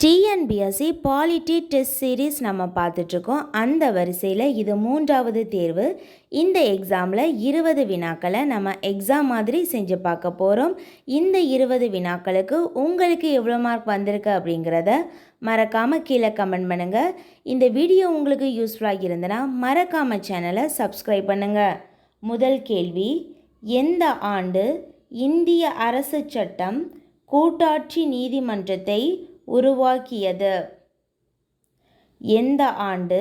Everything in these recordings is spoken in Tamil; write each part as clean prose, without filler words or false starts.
டிஎன்பிஎஸ்சி பாலிட்டி டெஸ்ட் சீரீஸ் நம்ம பார்த்துட்ருக்கோம். அந்த வரிசையில் இது 3வது தேர்வு. இந்த எக்ஸாமில் 20 வினாக்களை நம்ம எக்ஸாம் மாதிரி செஞ்சு பார்க்க போகிறோம். இந்த 20 வினாக்களுக்கு உங்களுக்கு எவ்வளோ மார்க் வந்திருக்கு அப்படிங்கிறத மறக்காமல் கீழே கமெண்ட் பண்ணுங்கள். இந்த வீடியோ உங்களுக்கு யூஸ்ஃபுல்லாக இருந்ததுன்னா மறக்காமல் சேனலை சப்ஸ்கிரைப் பண்ணுங்கள். முதல் கேள்வி, எந்த ஆண்டு இந்திய அரசு சட்டம் கூட்டாட்சி நீதிமன்றத்தை உருவாக்கியது? எந்த ஆண்டு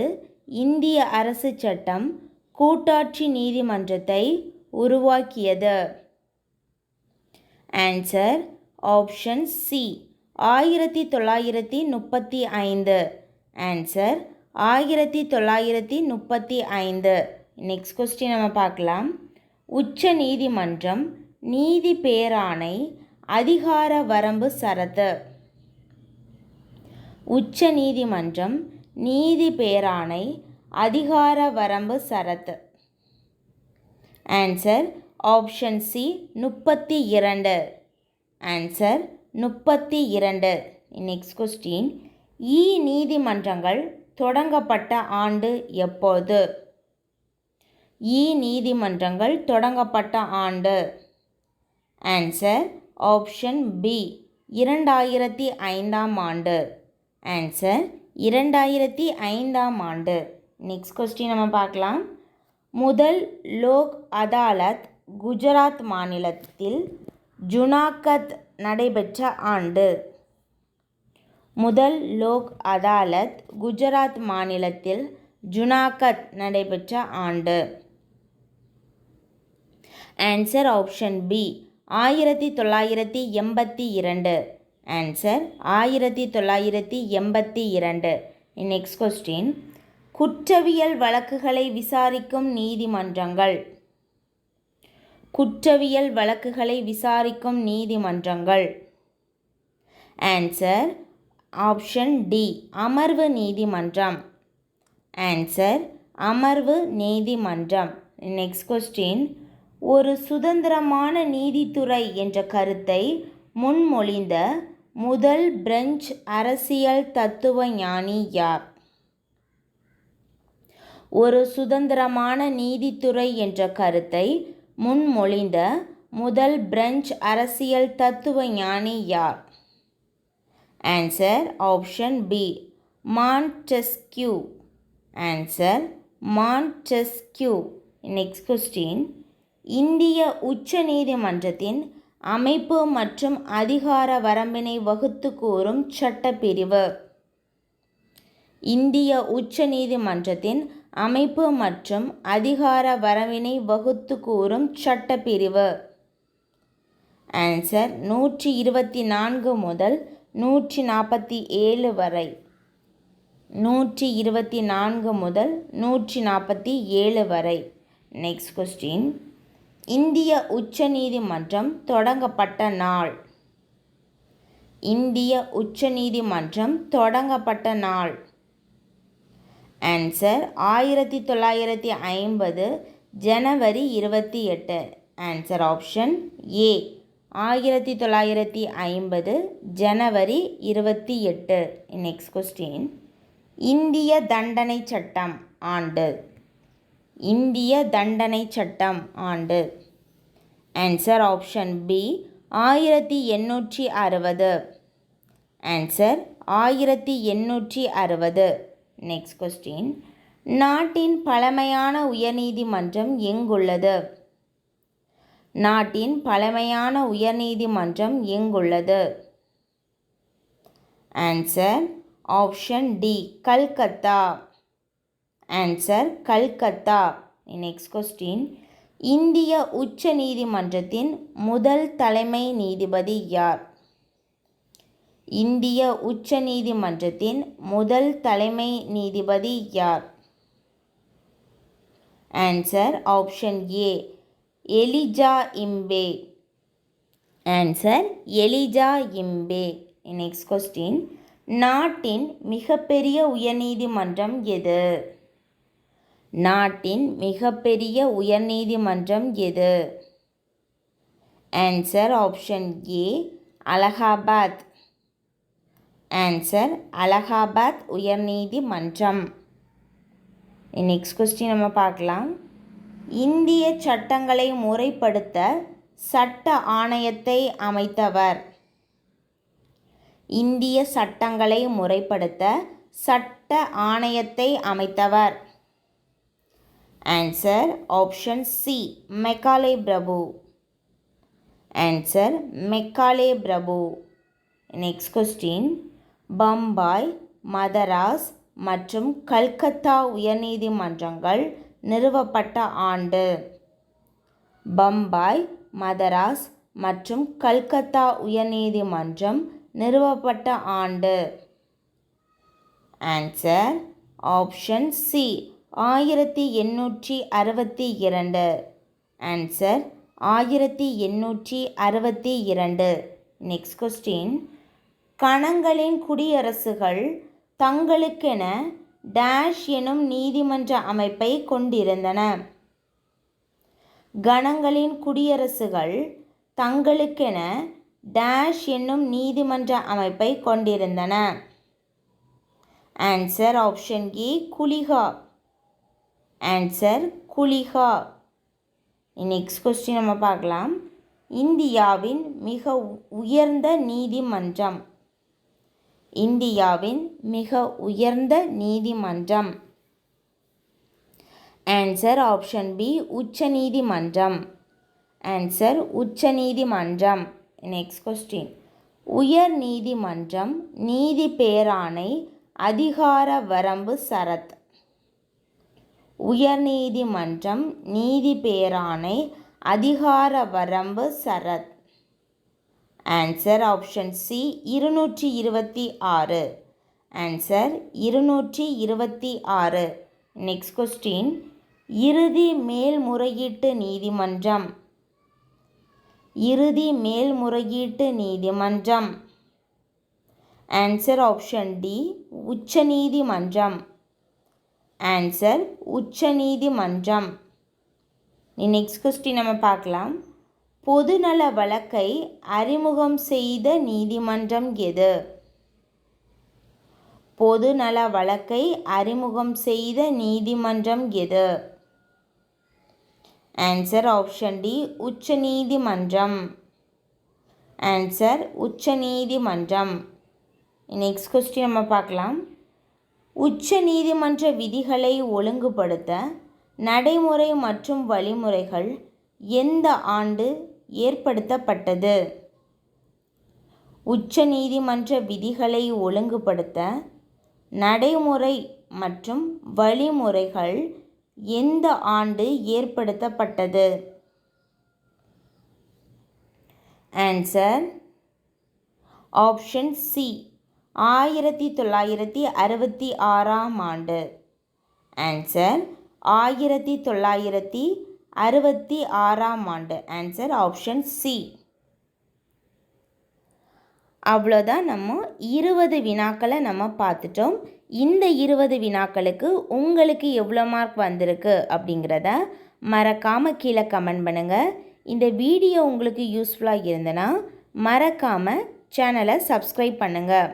இந்திய அரசு சட்டம் கூட்டாட்சி நீதிமன்றத்தை உருவாக்கியது? Answer option C 1935. Answer 1935. Next question நம்ம பார்க்கலாம். உச்ச நீதிமன்றம் நீதி பேராணை அதிகார வரம்பு சரத்து. உச்ச நீதிமன்றம் நீதி பேராணை அதிகார வரம்பு சரத்து. Answer option C 32. Answer 32. Next question, நீதிமன்றங்கள் தொடங்கப்பட்ட ஆண்டு எப்போது? நீதிமன்றங்கள் தொடங்கப்பட்ட ஆண்டு. ஆன்சர் ஆப்ஷன் பி 2005ஆம் ஆண்டு. ஆன்சர் 2005ஆம் ஆண்டு. நெக்ஸ்ட் கொஸ்டின் நம்ம பார்க்கலாம். முதல் லோக் அதாலத் குஜராத் மாநிலத்தில் ஜுனாகத் நடைபெற்ற ஆண்டு. முதல் லோக் அதாலத் குஜராத் மாநிலத்தில் ஜுனாகத் நடைபெற்ற ஆண்டு. Answer option B 1982. Answer 1982. Next question, குற்றவியல் வழக்குகளை விசாரிக்கும் நீதிமன்றங்கள். குற்றவியல் வழக்குகளை விசாரிக்கும் நீதிமன்றங்கள். ஆன்சர் ஆப்ஷன் டி அமர்வு நீதிமன்றம். ஆன்சர் அமர்வு நீதிமன்றம். நெக்ஸ்ட் கொஸ்டின், ஒரு சுதந்திரமான நீதித்துறை என்ற கருத்தை முன்மொழிந்த முதல் பிரெஞ்சு அரசியல் தத்துவ ஞானி யார்? ஒரு சுதந்திரமான நீதித்துறை என்ற கருத்தை முன்மொழிந்த முதல் பிரெஞ்சு அரசியல் தத்துவ ஞானி யார்? Answer option B Montesquieu. Answer Montesquieu. Next question, இந்திய உச்ச நீதிமன்றத்தின் அமைப்பு மற்றும் அதிகார வரம்பினை வகுத்து கூறும் சட்டப்பிரிவு. இந்திய உச்ச நீதிமன்றத்தின் அமைப்பு மற்றும் அதிகார வரம்பினை வகுத்து கூறும் சட்டப்பிரிவு. ஆன்சர் 124 முதல் 147 வரை. 124 முதல் 147 வரை. நெக்ஸ்ட் கொஸ்டின், இந்திய உச்ச நீதிமன்றம் தொடங்கப்பட்ட நாள். இந்திய உச்ச நீதிமன்றம் தொடங்கப்பட்ட நாள். ஆன்சர் 1950 ஜனவரி 28. ஆன்சர் ஆப்ஷன் ஏ 1950 ஜனவரி 28. நெக்ஸ்ட் கொஸ்டின், இந்திய தண்டனை சட்டம் ஆண்டு. இந்திய தண்டனை சட்டம் ஆண்டு. Answer option B 1860. Answer 1860. Next question, நாட்டின் பழமையான உயர்நீதிமன்றம் எங்குள்ளது? நாட்டின் பழமையான உயர்நீதிமன்றம் எங்குள்ளது? Answer option D Calcutta. Answer Calcutta. Next question, இந்திய உச்ச நீதிமன்றத்தின் முதல் தலைமை நீதிபதி யார்? இந்திய உச்ச நீதிமன்றத்தின் முதல் தலைமை நீதிபதி யார்? Answer option A Elijah Impey. Answer Elijah Impey. Next question, நாட்டின் மிகப்பெரிய உயர்நீதிமன்றம் எது? நாட்டின் மிகப்பெரிய உயர்நீதிமன்றம் எது? Answer option A Allahabad. Answer Allahabad உயர்நீதிமன்றம். நெக்ஸ்ட் கொஸ்டின் நம்ம பார்க்கலாம். இந்திய சட்டங்களை முறைப்படுத்த சட்ட ஆணையத்தை அமைத்தவர். இந்திய சட்டங்களை முறைப்படுத்த சட்ட ஆணையத்தை அமைத்தவர். ஆன்சர் ஆப்ஷன் சி மெக்காலே பிரபு. ஆன்சர் மெக்காலே பிரபு. Next question. பம்பாய், மதராஸ் மற்றும் கல்கத்தா உயர்நீதிமன்றங்கள் நிறுவப்பட்ட ஆண்டு. பம்பாய், மதராஸ் மற்றும் கல்கத்தா உயர்நீதிமன்றம் நிறுவப்பட்ட ஆண்டு. Answer option C 1862. Answer 1862. Next question. கணங்களின் குடியரசுகள் தங்களுக்கென டேஷ் எனும் நீதிமன்ற அமைப்பை கொண்டிருந்தன. கணங்களின் குடியரசுகள் தங்களுக்கென டேஷ் என்னும் நீதிமன்ற அமைப்பை கொண்டிருந்தன. ஆன்சர் ஆப்ஷன் ஏ Kulika. Answer Kulika. Next question நம்ம பார்க்கலாம். இந்தியாவின் மிக உயர்ந்த நீதிமன்றம். இந்தியாவின் மிக உயர்ந்த நீதிமன்றம். ஆன்சர் ஆப்ஷன் பி உச்ச நீதிமன்றம். ஆன்சர் உச்ச நீதிமன்றம். Next question. உயர் நீதிமன்றம் நீதி பேராணை அதிகார வரம்பு சரத். உயர் நீதிமன்றம் நீதி பேராணை அதிகார வரம்பு சரத். Answer option C 226. Answer 226. Next question. இறுதி மேல்முறையீட்டு நீதிமன்றம். இறுதி மேல்முறையீட்டு நீதிமன்றம். ஆன்சர் ஆப்ஷன் டி உச்ச நீதிமன்றம். ஆன்சர் உச்ச நீதிமன்றம். நெக்ஸ்ட் கொஸ்டின் நம்ம பார்க்கலாம். பொதுநல வழக்கை அறிமுகம் செய்த நீதிமன்றம் எது? பொதுநல வழக்கை அறிமுகம் செய்த நீதிமன்றம் எது? ஆன்சர் ஆப்ஷன் டி உச்ச நீதிமன்றம். ஆன்சர் உச்ச நீதிமன்றம். நெக்ஸ்ட் கொஸ்டின் நம்ம பார்க்கலாம். உச்ச நீதிமன்ற விதிகளை ஒழுங்குபடுத்த நடைமுறை மற்றும் வழிமுறைகள் எந்த ஆண்டு ஏற்படுத்தப்பட்டது? உச்ச நீதிமன்ற விதிகளை ஒழுங்குபடுத்த நடைமுறை மற்றும் வழிமுறைகள் எந்த ஆண்டு ஏற்படுத்தப்பட்டது? ஆன்சர் ஆப்ஷன் சி 1966 ஆண்டு. ஆன்சர் 1966 ஆண்டு. Answer option C. அவ்வளோதான். நம்ம 20 வினாக்களை நம்ம பார்த்துட்டோம். இந்த 20 வினாக்களுக்கு உங்களுக்கு எவ்வளோ மார்க் வந்திருக்கு அப்படிங்கிறத மறக்காமல் கீழே கமெண்ட் பண்ணுங்கள். இந்த வீடியோ உங்களுக்கு யூஸ்ஃபுல்லாக இருந்ததுன்னா மறக்காமல் சேனலை சப்ஸ்கிரைப் பண்ணுங்கள்.